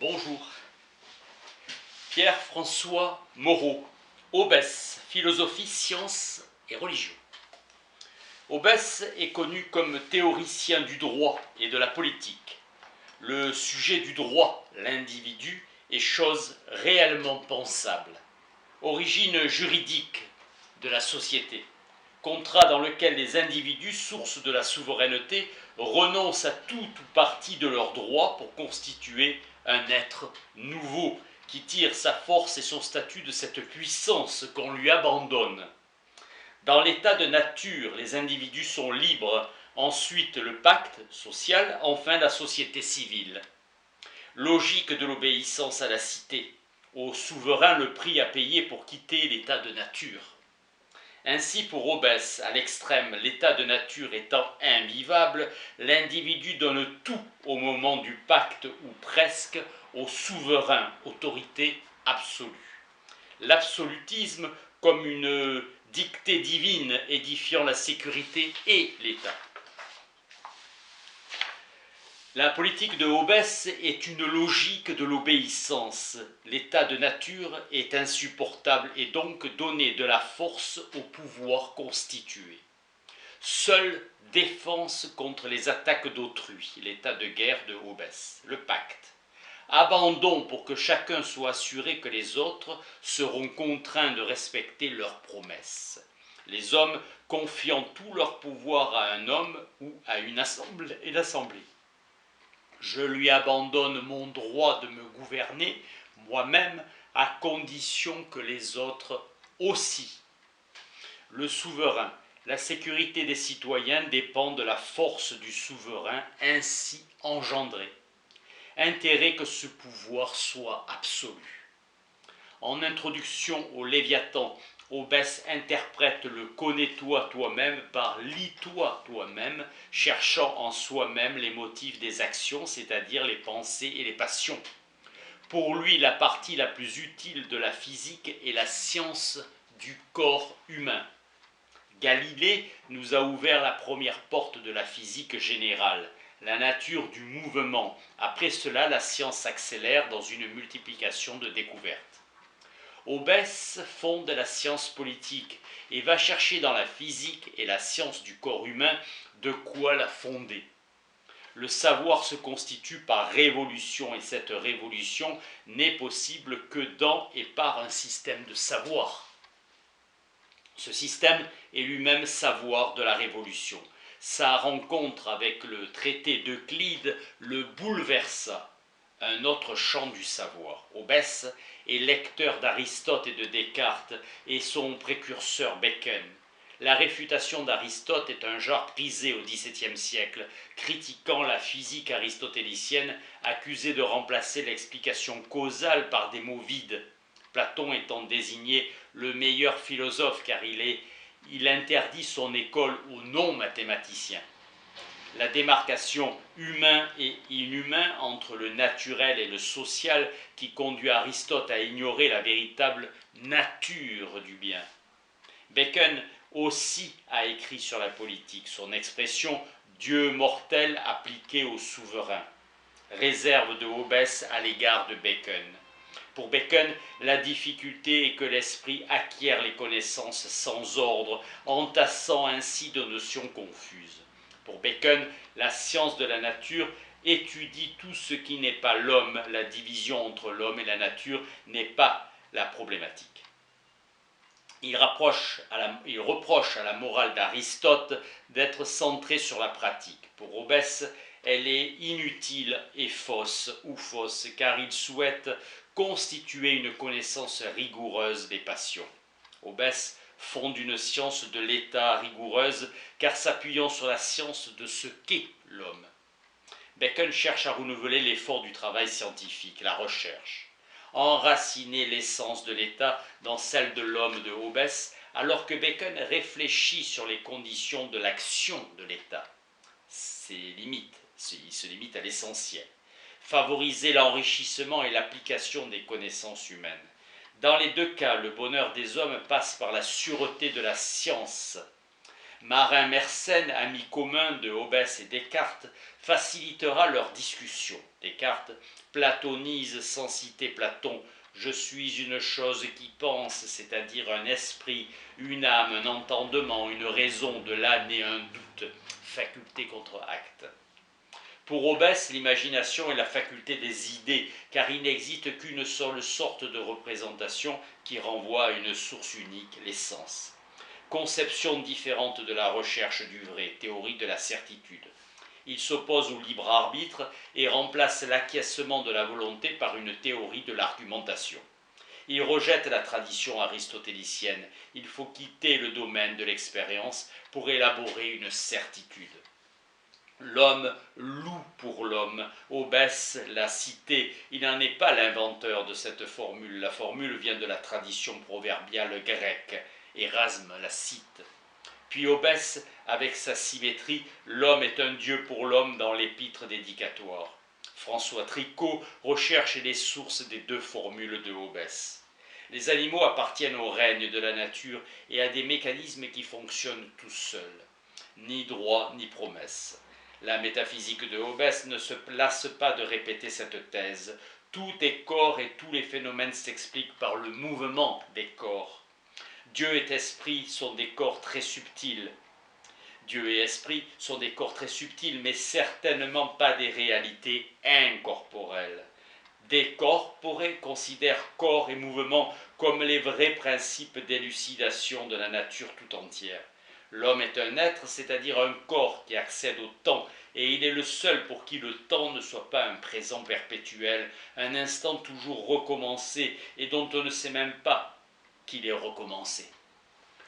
Bonjour. Pierre-François Moreau, Hobbes, philosophie, sciences et religion. Hobbes est connu comme théoricien du droit et de la politique. Le sujet du droit, l'individu, est chose réellement pensable. Origine juridique de la société. Contrat dans lequel les individus, source de la souveraineté, renoncent à tout ou partie de leurs droits pour constituer un être nouveau qui tire sa force et son statut de cette puissance qu'on lui abandonne. Dans l'état de nature, les individus sont libres, ensuite le pacte social, enfin la société civile. Logique de l'obéissance à la cité, au souverain le prix à payer pour quitter l'état de nature. Ainsi, pour Hobbes, à l'extrême, l'état de nature étant invivable, l'individu donne tout au moment du pacte ou presque au souverain, autorité absolue. L'absolutisme comme une dictée divine édifiant la sécurité et l'État. La politique de Hobbes est une logique de l'obéissance. L'état de nature est insupportable et donc donner de la force au pouvoir constitué. Seule défense contre les attaques d'autrui, l'état de guerre de Hobbes, le pacte. Abandon pour que chacun soit assuré que les autres seront contraints de respecter leurs promesses. Les hommes confiant tout leur pouvoir à un homme ou à une assemblée. Je lui abandonne mon droit de me gouverner moi-même à condition que les autres aussi. Le souverain, la sécurité des citoyens dépend de la force du souverain ainsi engendrée. Intérêt que ce pouvoir soit absolu. En introduction au Léviathan, Hobbes interprète le connais-toi toi-même par lis-toi toi-même, cherchant en soi-même les motifs des actions, c'est-à-dire les pensées et les passions. Pour lui, la partie la plus utile de la physique est la science du corps humain. Galilée nous a ouvert la première porte de la physique générale, la nature du mouvement. Après cela, la science s'accélère dans une multiplication de découvertes. Hobbes fonde la science politique et va chercher dans la physique et la science du corps humain de quoi la fonder. Le savoir se constitue par révolution et cette révolution n'est possible que dans et par un système de savoir. Ce système est lui-même savoir de la révolution. Sa rencontre avec le traité d'Euclide le bouleversa. Un autre champ du savoir. Hobbes est lecteur d'Aristote et de Descartes et son précurseur Bacon. La réfutation d'Aristote est un genre prisé au XVIIe siècle, critiquant la physique aristotélicienne, accusée de remplacer l'explication causale par des mots vides. Platon étant désigné le meilleur philosophe car il interdit son école aux non-mathématiciens. La démarcation humain et inhumain entre le naturel et le social qui conduit Aristote à ignorer la véritable nature du bien. Bacon aussi a écrit sur la politique, son expression « Dieu mortel appliqué au souverain », réserve de Hobbes à l'égard de Bacon. Pour Bacon, la difficulté est que l'esprit acquiert les connaissances sans ordre, entassant ainsi de notions confuses. Pour Bacon, la science de la nature étudie tout ce qui n'est pas l'homme, la division entre l'homme et la nature n'est pas la problématique. Il reproche à la morale d'Aristote d'être centrée sur la pratique. Pour Hobbes, elle est inutile et fausse, car il souhaite constituer une connaissance rigoureuse des passions. Hobbes fonde une science de l'état rigoureuse, car s'appuyant sur la science de ce qu'est l'homme. Bacon cherche à renouveler l'effort du travail scientifique, la recherche. Enraciner l'essence de l'État dans celle de l'homme de Hobbes, alors que Bacon réfléchit sur les conditions de l'action de l'État. Il se limite à l'essentiel. Favoriser l'enrichissement et l'application des connaissances humaines. Dans les deux cas, le bonheur des hommes passe par la sûreté de la science. Marin Mersenne, ami commun de Hobbes et Descartes, facilitera leur discussion. Descartes platonise sans citer Platon: je suis une chose qui pense, c'est-à-dire un esprit, une âme, un entendement, une raison, de là naît un doute, faculté contre acte. Pour Hobbes, l'imagination est la faculté des idées, car il n'existe qu'une seule sorte de représentation qui renvoie à une source unique, l'essence. Conception différente de la recherche du vrai, théorie de la certitude. Il s'oppose au libre arbitre et remplace l'acquiescement de la volonté par une théorie de l'argumentation. Il rejette la tradition aristotélicienne. Il faut quitter le domaine de l'expérience pour élaborer une certitude. L'homme loue pour l'homme. Hobbes l'a cité, il n'en est pas l'inventeur de cette formule. La formule vient de la tradition proverbiale grecque. Erasme la cite. Puis Hobbes, avec sa symétrie, l'homme est un dieu pour l'homme dans l'épître dédicatoire. François Tricot recherche les sources des deux formules de Hobbes. Les animaux appartiennent au règne de la nature et à des mécanismes qui fonctionnent tout seuls. Ni droit ni promesse. La métaphysique de Hobbes ne se lasse pas de répéter cette thèse. Tout est corps et tous les phénomènes s'expliquent par le mouvement des corps. Dieu et esprit sont des corps très subtils. Dieu et esprit sont des corps très subtils, mais certainement pas des réalités incorporelles. Des corporés considèrent corps et mouvement comme les vrais principes d'élucidation de la nature tout entière. L'homme est un être, c'est-à-dire un corps qui accède au temps, et il est le seul pour qui le temps ne soit pas un présent perpétuel, un instant toujours recommencé, et dont on ne sait même pas qu'il est recommencé.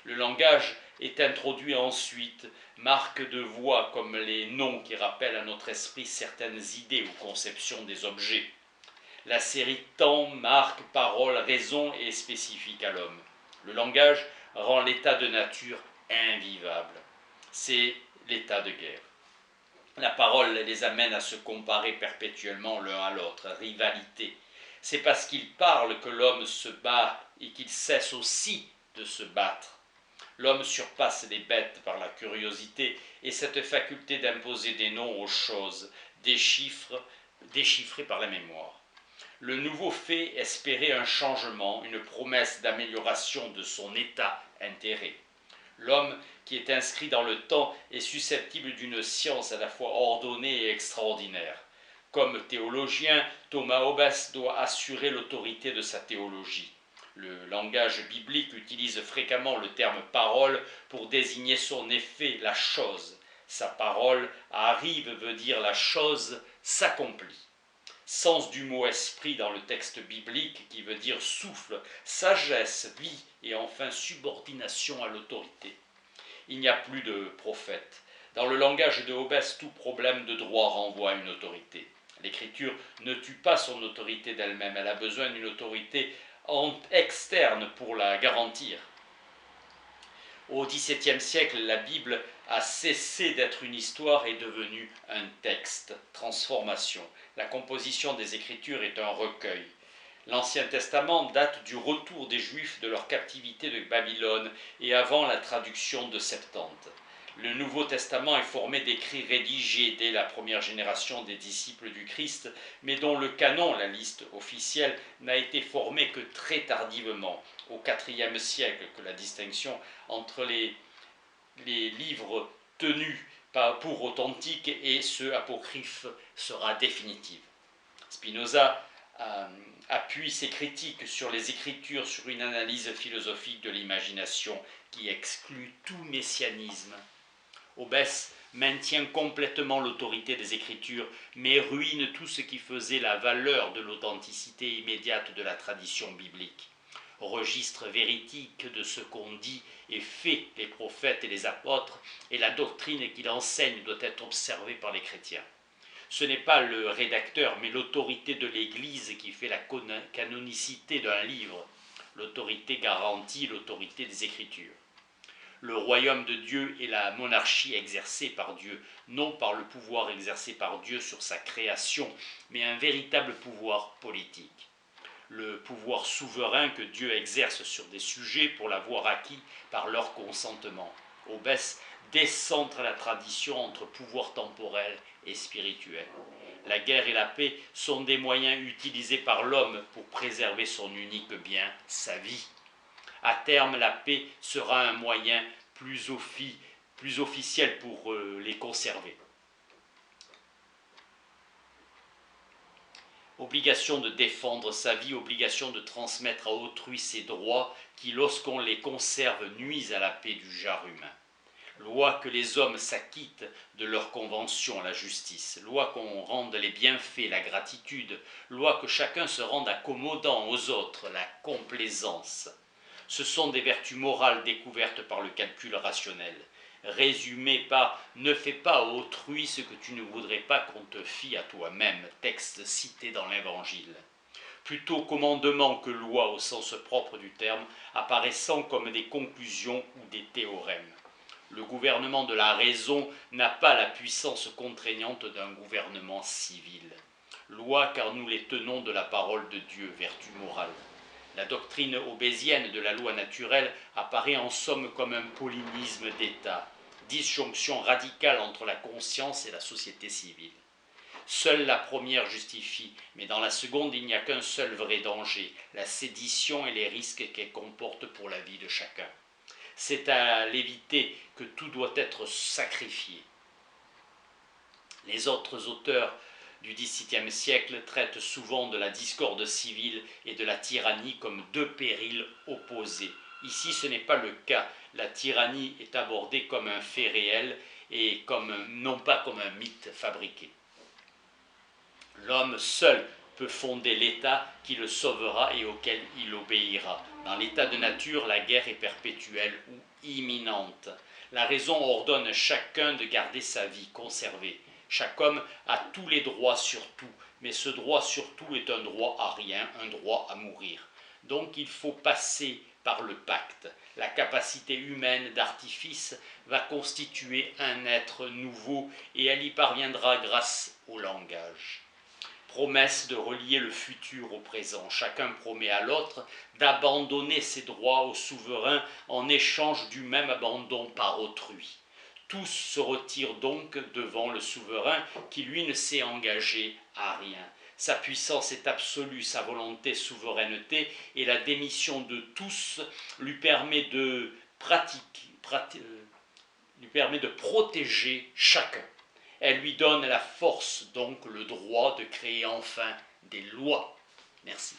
Le langage est introduit ensuite, marque de voix comme les noms qui rappellent à notre esprit certaines idées ou conceptions des objets. La série temps, marque, parole, raison est spécifique à l'homme. Le langage rend l'état de nature invivable. C'est l'état de guerre. La parole les amène à se comparer perpétuellement l'un à l'autre, rivalité. C'est parce qu'il parle que l'homme se bat et qu'il cesse aussi de se battre. L'homme surpasse les bêtes par la curiosité et cette faculté d'imposer des noms aux choses, des chiffres déchiffrés par la mémoire. Le nouveau fait espérer un changement, une promesse d'amélioration de son état intérêt. L'homme qui est inscrit dans le temps est susceptible d'une science à la fois ordonnée et extraordinaire. Comme théologien, Thomas Hobbes doit assurer l'autorité de sa théologie. Le langage biblique utilise fréquemment le terme parole pour désigner son effet, la chose. Sa parole arrive veut dire la chose s'accomplit. Sens du mot esprit dans le texte biblique qui veut dire souffle, sagesse, vie et enfin subordination à l'autorité. Il n'y a plus de prophète. Dans le langage de Hobbes, tout problème de droit renvoie à une autorité. L'Écriture ne tue pas son autorité d'elle-même, elle a besoin d'une autorité externe pour la garantir. Au XVIIe siècle, la Bible a cessé d'être une histoire et est devenue un texte, transformation. La composition des Écritures est un recueil. L'Ancien Testament date du retour des Juifs de leur captivité de Babylone et avant la traduction de Septante. Le Nouveau Testament est formé d'écrits rédigés dès la première génération des disciples du Christ, mais dont le canon, la liste officielle, n'a été formé que très tardivement, au IVe siècle, que la distinction entre les livres tenus pour authentiques et ceux apocryphes sera définitive. Spinoza appuie ses critiques sur les Écritures sur une analyse philosophique de l'imagination qui exclut tout messianisme. Hobbes maintient complètement l'autorité des Écritures, mais ruine tout ce qui faisait la valeur de l'authenticité immédiate de la tradition biblique. Registre véridique de ce qu'ont dit et fait les prophètes et les apôtres, et la doctrine qu'il enseigne doit être observée par les chrétiens. Ce n'est pas le rédacteur, mais l'autorité de l'Église qui fait la canonicité d'un livre. L'autorité garantit l'autorité des Écritures. Le royaume de Dieu est la monarchie exercée par Dieu, non par le pouvoir exercé par Dieu sur sa création, mais un véritable pouvoir politique. Le pouvoir souverain que Dieu exerce sur des sujets pour l'avoir acquis par leur consentement. Hobbes décentre la tradition entre pouvoir temporel et spirituel. La guerre et la paix sont des moyens utilisés par l'homme pour préserver son unique bien, sa vie. À terme, la paix sera un moyen plus officiel pour les conserver. Obligation de défendre sa vie, obligation de transmettre à autrui ses droits qui, lorsqu'on les conserve, nuisent à la paix du genre humain. Loi que les hommes s'acquittent de leurs conventions à la justice, loi qu'on rende les bienfaits, la gratitude, loi que chacun se rende accommodant aux autres, la complaisance. Ce sont des vertus morales découvertes par le calcul rationnel, résumées par « ne fais pas à autrui ce que tu ne voudrais pas qu'on te fît à toi-même », texte cité dans l'Évangile. Plutôt commandement que loi au sens propre du terme, apparaissant comme des conclusions ou des théorèmes. Le gouvernement de la raison n'a pas la puissance contraignante d'un gouvernement civil. Loi car nous les tenons de la parole de Dieu, vertu morale. La doctrine hobbésienne de la loi naturelle apparaît en somme comme un paulinisme d'État, disjonction radicale entre la conscience et la société civile. Seule la première justifie, mais dans la seconde il n'y a qu'un seul vrai danger, la sédition et les risques qu'elle comporte pour la vie de chacun. C'est à l'éviter que tout doit être sacrifié. Les autres auteurs du XVIIe siècle traitent souvent de la discorde civile et de la tyrannie comme deux périls opposés. Ici, ce n'est pas le cas. La tyrannie est abordée comme un fait réel et non pas comme un mythe fabriqué. L'homme seul peut fonder l'État qui le sauvera et auquel il obéira. Dans l'état de nature, la guerre est perpétuelle ou imminente. La raison ordonne chacun de garder sa vie conservée. Chaque homme a tous les droits sur tout, mais ce droit sur tout est un droit à rien, un droit à mourir. Donc il faut passer par le pacte. La capacité humaine d'artifice va constituer un être nouveau et elle y parviendra grâce au langage. Promesse de relier le futur au présent. Chacun promet à l'autre d'abandonner ses droits au souverain en échange du même abandon par autrui. Tous se retirent donc devant le souverain qui lui ne s'est engagé à rien. Sa puissance est absolue, sa volonté souveraineté et la démission de tous lui permet de protéger chacun. Elle lui donne la force, donc le droit de créer enfin des lois. Merci.